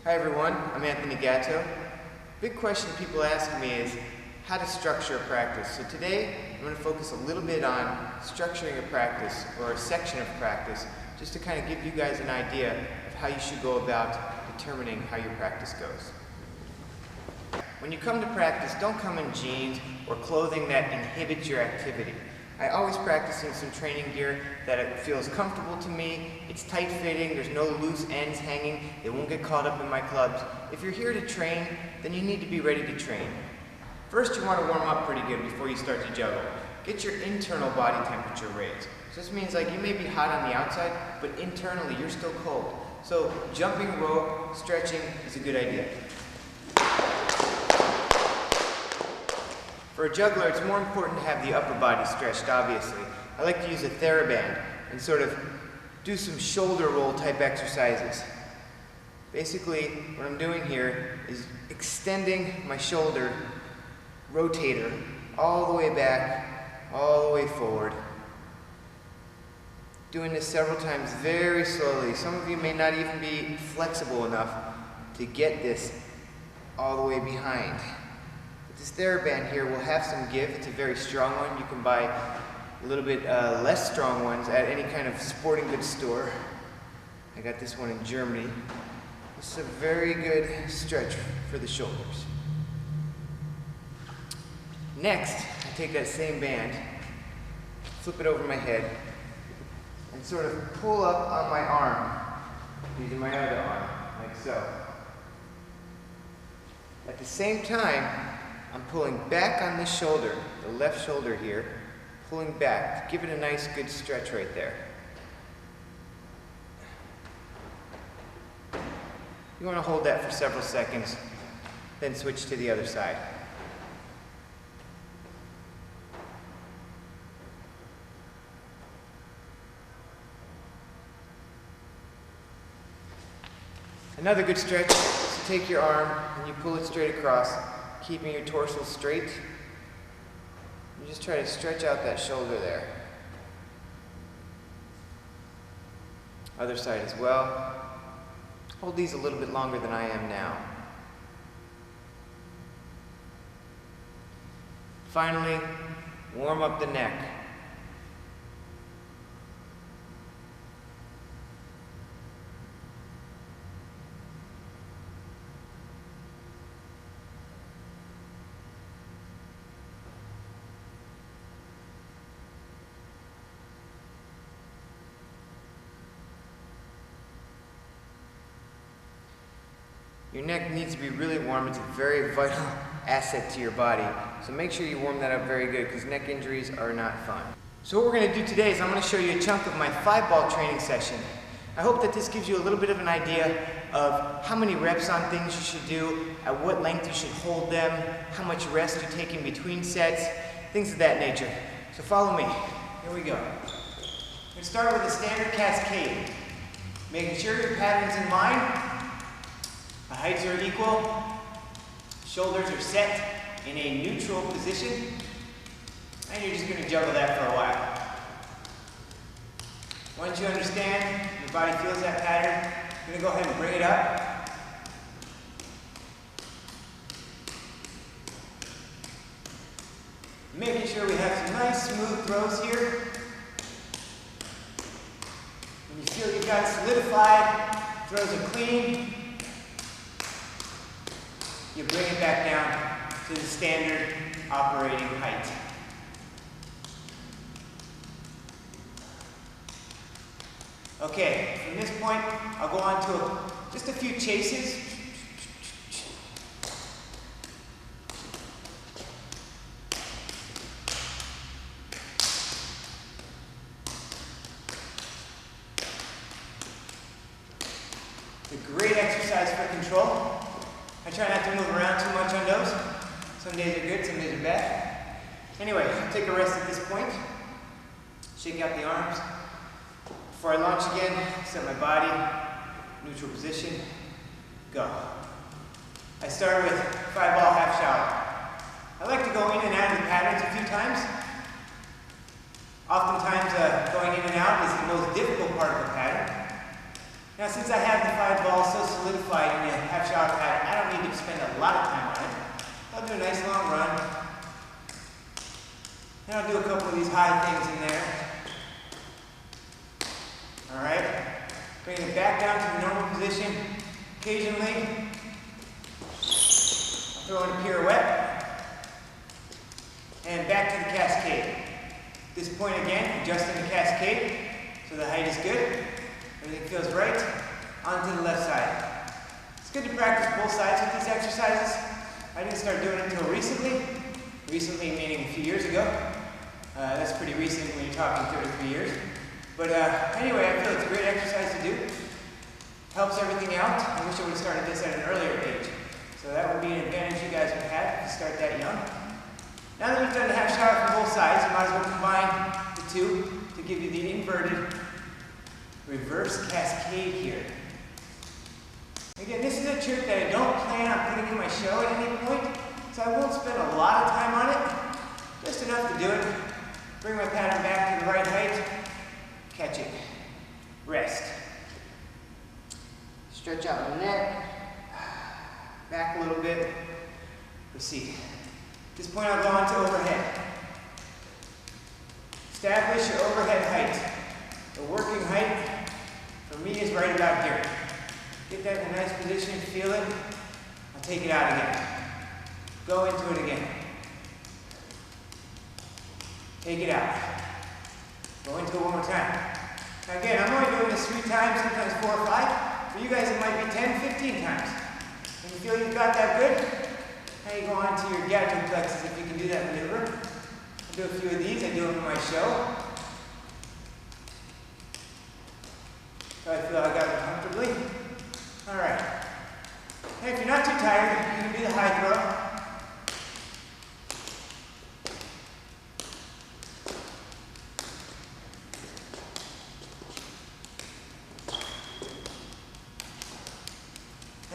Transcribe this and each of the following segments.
Hi everyone, I'm Anthony Gatto. Big question people ask me is how to structure a practice. So today I'm going to focus a little bit on structuring a practice or a section of practice just to kind of give you guys an idea of how you should go about determining how your practice goes. When you come to practice, don't come in jeans or clothing that inhibits your activity. I always practice in some training gear that it feels comfortable to me, it's tight fitting, there's no loose ends hanging, it won't get caught up in my clubs. If you're here to train, then you need to be ready to train. First you want to warm up pretty good before you start to juggle. Get your internal body temperature raised. So this means like you may be hot on the outside, but internally you're still cold. So jumping rope, stretching is a good idea. For a juggler, it's more important to have the upper body stretched, obviously. I like to use a TheraBand and sort of do some shoulder roll type exercises. Basically, what I'm doing here is extending my shoulder rotator all the way back, all the way forward. Doing this several times very slowly. Some of you may not even be flexible enough to get this all the way behind. This TheraBand here will have some give. It's a very strong one. You can buy a little bit less strong ones at any kind of sporting goods store. I got this one in Germany. This is a very good stretch for the shoulders. Next, I take that same band, flip it over my head, and sort of pull up on my arm, using my other arm, like so. At the same time, I'm pulling back on this shoulder, the left shoulder here, pulling back to give it a nice good stretch right there. You want to hold that for several seconds, then switch to the other side. Another good stretch is to take your arm and you pull it straight across, keeping your torso straight. You just try to stretch out that shoulder there. Other side as well. Hold these a little bit longer than I am now. Finally, warm up the neck. Your neck needs to be really warm. It's a very vital asset to your body. So make sure you warm that up very good because neck injuries are not fun. So what we're going to do today is I'm going to show you a chunk of my 5-ball training session. I hope that this gives you a little bit of an idea of how many reps on things you should do, at what length you should hold them, how much rest you take in between sets, things of that nature. So follow me. Here we go. We're going to start with a standard cascade. Making sure your pattern's in line. The heights are equal, shoulders are set in a neutral position, and you're just going to juggle that for a while. Once you understand, your body feels that pattern, you're going to go ahead and bring it up. Making sure we have some nice smooth throws here. When you feel you've got it solidified, throws are clean, you bring it back down to the standard operating height. Okay, from this point, I'll go on to just a few chases. It's a great exercise for control. I try not to move around too much on those. Some days are good, some days are bad. Anyway, I'll take a rest at this point. Shake out the arms. Before I launch again, set my body, neutral position, go. I start with 5-ball half shower. I like to go in and out of the patterns a few times. Oftentimes, going in and out is the most difficult part of the pattern. Now since I have the 5 balls so solidified in a half shower pattern, I don't need to spend a lot of time on it. I'll do a nice long run. And I'll do a couple of these high things in there. Alright. Bring it back down to the normal position. Occasionally, I'll throw in a pirouette. And back to the cascade. At this point again, adjusting the cascade so the height is good. Everything feels right. Onto the left side. It's good to practice both sides with these exercises. I didn't start doing it until recently. Recently meaning a few years ago. That's pretty recent when you're talking 2 or 3 years. But anyway, I feel it's a great exercise to do. Helps everything out. I wish I would have started this at an earlier age. So that would be an advantage you guys would have if you start that young. Now that we've done the half shower from both sides, you might as well combine the two to give you the inverted reverse cascade here. Again, this is a trick that I don't plan on putting in my show at any point, so I won't spend a lot of time on it, just enough to do it. Bring my pattern back to the right height, catch it, rest. Stretch out my neck, back a little bit, proceed. At this point I'll go on to overhead. Establish your overhead height. The working height for me is right about here. Get that in a nice position, feel it. I'll take it out again. Go into it again. Take it out. Go into it one more time. Now again, I'm only doing this 3 times, sometimes 4 or 5. For you guys it might be 10, 15 times. When you feel you've got that good, now you go on to your Gatto flexes if you can do that maneuver. I'll do a few of these, I do them in my show. So I feel I got it comfortably. Alright. And if you're not too tired, you can do the high throw.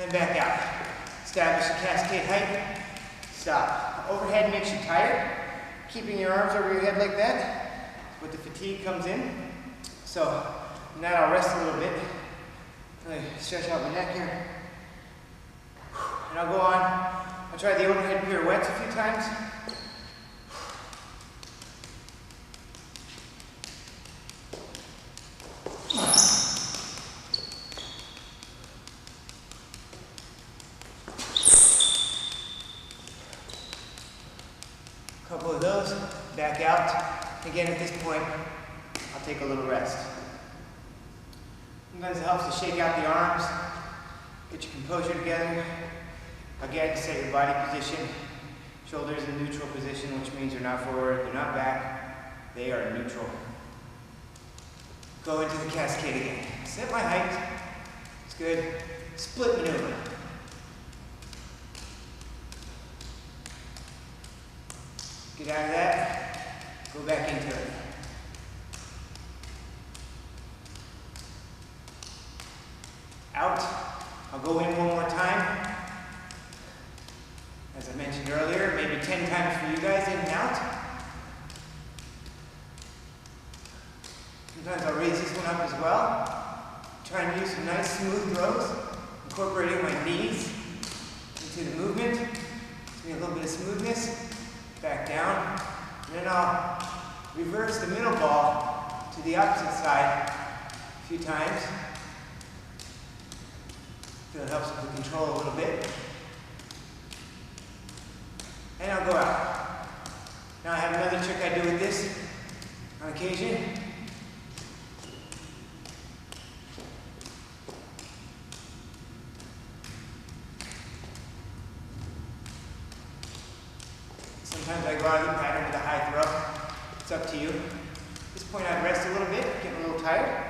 And back out. Establish the cascade height. Stop. Overhead makes you tired. Keeping your arms over your head like that is what the fatigue comes in. So now I'll rest a little bit. Really stretch out my neck here. And I'll go on. I'll try the overhead pirouettes a few times. Couple of those, back out. Again, at this point, I'll take a little rest. Sometimes it helps to shake out the arms, get your composure together. Again, set your body position. Shoulders in neutral position, which means they're not forward, they're not back, they are neutral. Go into the cascade again. Set my height. It's good. Split maneuver. Get out of that, go back into it. Out, I'll go in one more time. As I mentioned earlier, maybe 10 times for you guys, in and out. Sometimes I'll raise this one up as well. Try and use some nice smooth throws, incorporating my knees into the movement. Give me a little bit of smoothness. Back down, and then I'll reverse the middle ball to the opposite side a few times. Feel it helps with the control a little bit. And I'll go out. Now I have another trick I do with this on occasion. Sometimes I go out of the pattern with a high throw. It's up to you. At this point I'd rest a little bit, getting a little tired.